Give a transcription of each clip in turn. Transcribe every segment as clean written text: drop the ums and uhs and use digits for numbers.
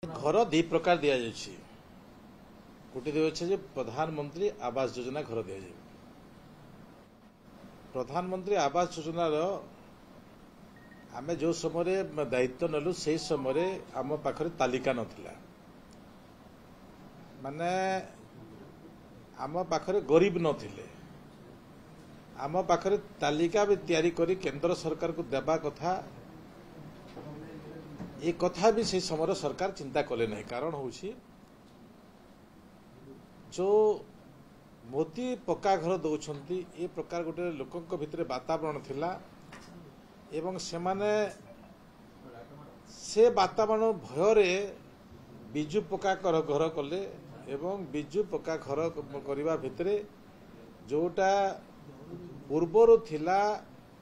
घर दी प्रकार दि जाए गोटे दिए प्रधानमंत्री आवास योजना घर दि जाए प्रधानमंत्री आवास योजना आमे जो समय दायित्व नेलु से समय आम पाखरे तालिका नथिला माने आम पाखरे गरीब नथिले आम पाखरे तालिका भी तैयारी करी केंद्र सरकार को देबा कथा ए कथा भी से समय सरकार चिंता कले नहीं कारण होची जो मोदी पक्का घर दौरान ए प्रकार गोटे लोकों भितर वातावरण थिला एवं से वातावरण भୟରେ बिजु पक्का घर कले एवं बिजु पक्का घर करने भितर जोटा पूर्वर थिला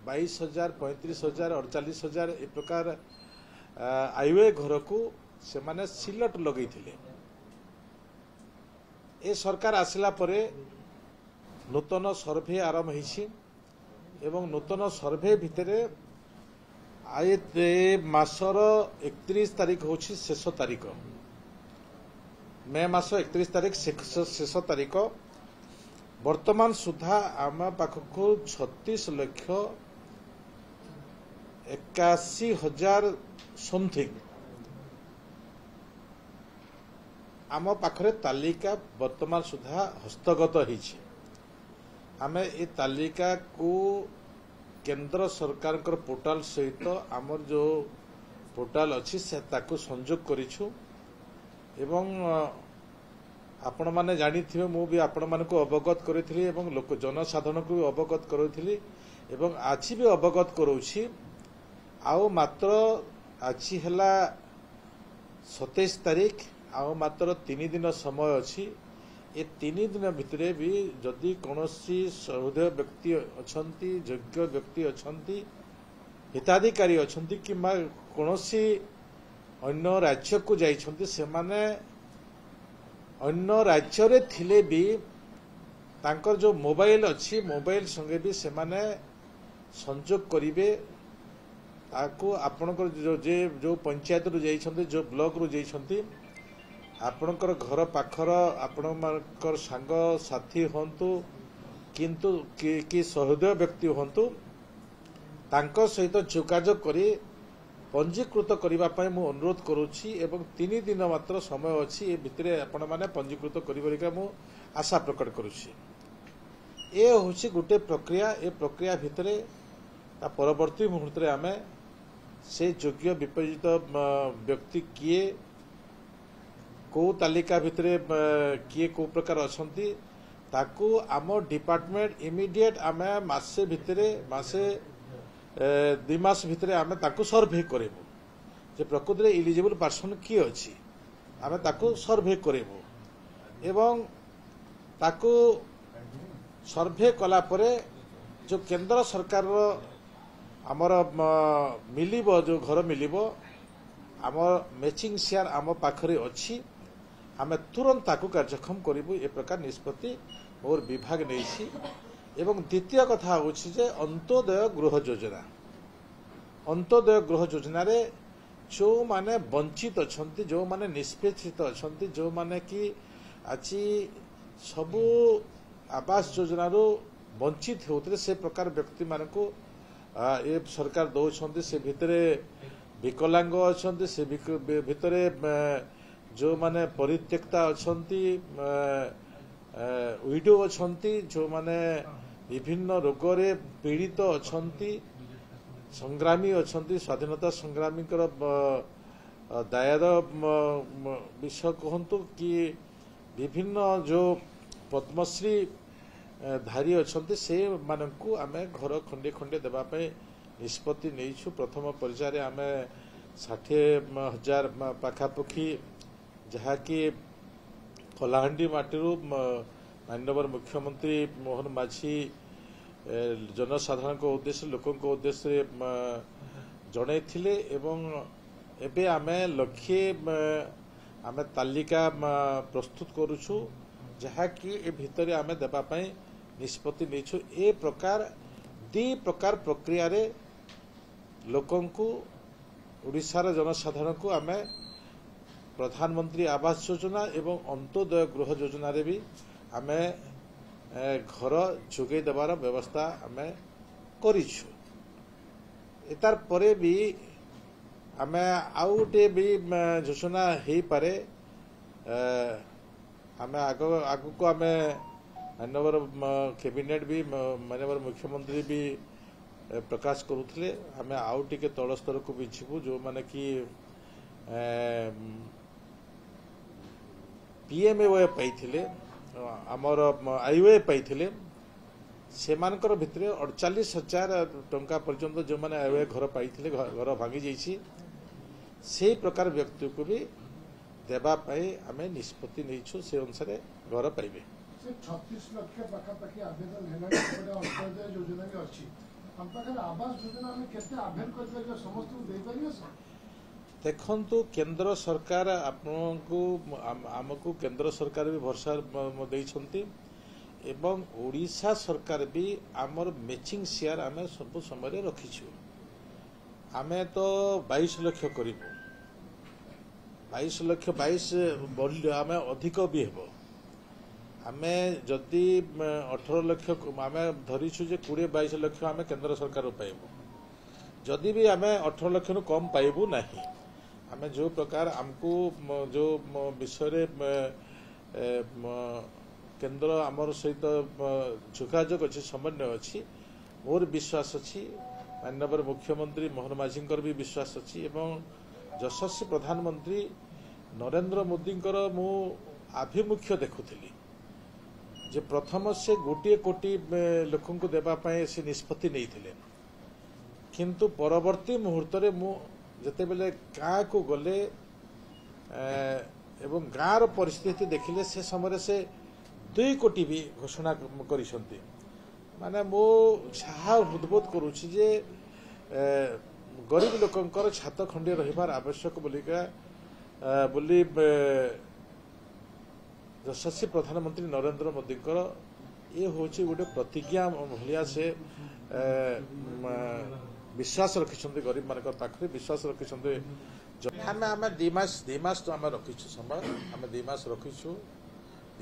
22,000 35,000 48,000 ए प्रकार आईवे घर को से माने सिलट लगे ए सरकार आसिला परे नूतन सर्भे आरंभ होइछि एवं नूतन सर्भे भितरे मासर 31 तारीख होछि शेष तारीख मे मास 31 तारीख शेष तारीख वर्तमान सुधा आम पाखक 36,81,000 समथिंग आम पाखरे तालिका वर्तमान सुधा हस्तगत होइछि आमे ए तालिका को केंद्र सरकार पोर्टाल सहित आमर जो पोर्टाल अच्छी से ताकू संयोग करिछु एवं आपण माने जानी थिबे मु भी आपण मान को अवगत करिथिली एवं लोक जनसाधारण को भी अवगत करिथिली एवं आज भी अवगत करूछि आउ मात्र आज हला 27 तारीख आउ मात्र 3 दिन समय अच्छी ए 3 दिन भितरे भी जदि कौनसी सहृदय व्यक्ति अछंती योग्य व्यक्ति अछंती हिताधिकारी अछंती कि कौनसी अन्य राज्य को जाइछंती से माने अन्य राज्य रे थिले भी तांकर जो मोबाइल अच्छी मोबाइल संगे भी से माने संयोग करिवे ताको आपनकर जो पंचायत रु जाइछंती जो ब्लॉक रु जाइछंती आपणकर घर पाखर आपणकर सांग साथी हंतु किंतु कि सहृदय व्यक्ति हंतु तांको सहित जोगाजोग करी पंजीकृत करबा पय मु अनुरोध करूछि एवं 3 दिन मात्र समय अछि ए भितरे आपण माने पंजीकृत करिबरिका मु आशा प्रकट करूछि ए होछि गुटे प्रक्रिया ए प्रक्रिया भितरे ता परवर्ती मुहूर्त रे आमे से योग्य विपर्जित व्यक्ति किए को तालिका भितरे किए को प्रकार अछंती ताकू आम डिपार्टमेंट इमिडिएट आमे मासे भितरे मासे 2 मास भितरे आमे ताकू सर्वे करेबु जे प्रकृति रे एलिजिबल पर्सन किए अछि आमे ताकू सर्वे करेबु एवं ताकू सर्वे कला परे जो केंद्र सरकार रो आमर मिलिबो जो घर मिलिबो आमर मैचिंग शेयर आम पाखरे अछि आमे तुरंत ताकू कार्यक्रम करिबु ए प्रकार निष्पत्ति मोर विभाग नेछि एवं द्वितीय कथा होछि जे अंत्योदय गृह योजना रे जो माने वंचित अछंती जो माने निष्पेक्षित अछंती जो माने कि आछि सबु आवास योजना रो वंचित होतरे से प्रकार व्यक्ति मान को ए सरकार दौछंती से भितरे विकलांग अछंती से भितरे जो माने परित्यक्ता अछंती विडो अछंती जो माने विभिन्न रोग रे पीड़ित अछंती संग्रामी अछंती स्वाधीनता संग्रामी दायर विषय कहंतु कि विभिन्न जो पद्मश्री धारी अछंती से मानकू आमे घर खंडे खंडे देबा पे निष्पत्ति नेइछु प्रथम पर्याय आमे 60,000 पाखापाखि जहाँकि कलाहांडी माटीरू माननीय मुख्यमंत्री मोहन माझी जनसाधारण को उद्देश्य लोकों को उद्देश्य जड़े थिले एवं एबे आमे लक्ष्य आमे तालिका प्रस्तुत करूछु जहाँकि ए भितर आमे देबा पई निष्पत्ति नेछु ए प्रकार 2 प्रकार प्रक्रिया रे लोकों को ओडिशार जनसाधारण को आमे प्रधानमंत्री आवास योजना एवं अंत्योदय गृह योजना रे भी आमे घर जोगे देवार व्यवस्था आमे करिछु। एतार परे भी आमे आउ गोटे भी योजना हेई पारे आमे आगु को आमे माननीय कैबिनेट भी माननीय मुख्यमंत्री भी प्रकाश करुथिले। आमे आउ टिके तल स्तर को भी जीवु जो माने कि पीएमए पाइथिले आमर आईओए पाइथिले सेमानकर भितरे 48,000 टंका पर्यंत जो माने आईओए घर पाइथिले घर भांगी जाइछि से प्रकार व्यक्ति को भी देबा पाई आमे निष्पत्ति नैछु से अनुसार घर पाइबे। 36 लाख पाखापाखि आवेदन हेलानी अंत्योदय योजना भी अछि हम पाखर आवास योजना में केते आवेदन कर समस्त को दे पारियो सर। देखंतु केंद्र सरकार आपको आमको केंद्र सरकार भी भरोसा देइछंती एवं ओडिशा सरकार भी आमर मैचिंग शेयर आमे सब समय रखिछु। आमे तो 22 लाख करिबो 22 लाख 22 बढ़ आमे अधिक भी हेबो। आमे जदि 18 लाख आमे धरिछु जे 20-22 लाख आमे केंद्र सरकार पाइबो। जदि भी आमे 18 लाख नु कम पाइबो नहीं। आमे जो प्रकार आमको जो विषय केंद्र आमर सहित जोगाजोग अच्छी समन्वय अच्छी मोर विश्वास अच्छी माननीय मुख्यमंत्री मोहन माझीकर भी विश्वास अच्छी एवं यशस्वी प्रधानमंत्री नरेंद्र मोदींकर मु आभिमुख्य देखुली जे प्रथम से 1 कोटी लोक को देवाई से निष्पत्ति नहीं थिले किंतु परवर्ती मुहूर्त रे मु जते बेले गाँ को गले एवं गाँव रो परिस्थिति देखिले से समय से 2 कोटी भी घोषणा करिसंती माने मो छाहा उद्बोध करूछि जे गरीब लोकंकर छात खंडे रहिबार आवश्यक बोली यशस्वी प्रधानमंत्री नरेंद्र मोदींकर ये होछि गोटे प्रतिज्ञा भलिया से विश्वास रखिछन्ते गरीब मानकर पाखरे विश्वास रखिछन्ते। आमे 2 मास तो आमे रखिछु समय आमे 2 मास रखिछु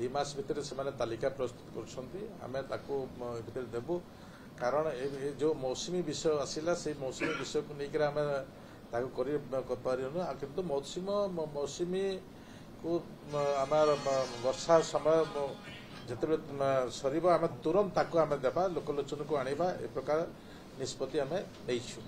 2 मास भितर से माने तालिका प्रस्तुत करछन्ती आमे ताको भितर देबु कारण ए जो मौसमी विषय आसिला से मौसमी विषय को लेकर आमे ताको करि पारिनु किंतु मौसमी को आमार वर्षा समय जते सरीबो आमे तुरंत ताको आमे देबा लोकलोचन को आनिबा ए प्रकार निष्पत्ति आमे नैछु।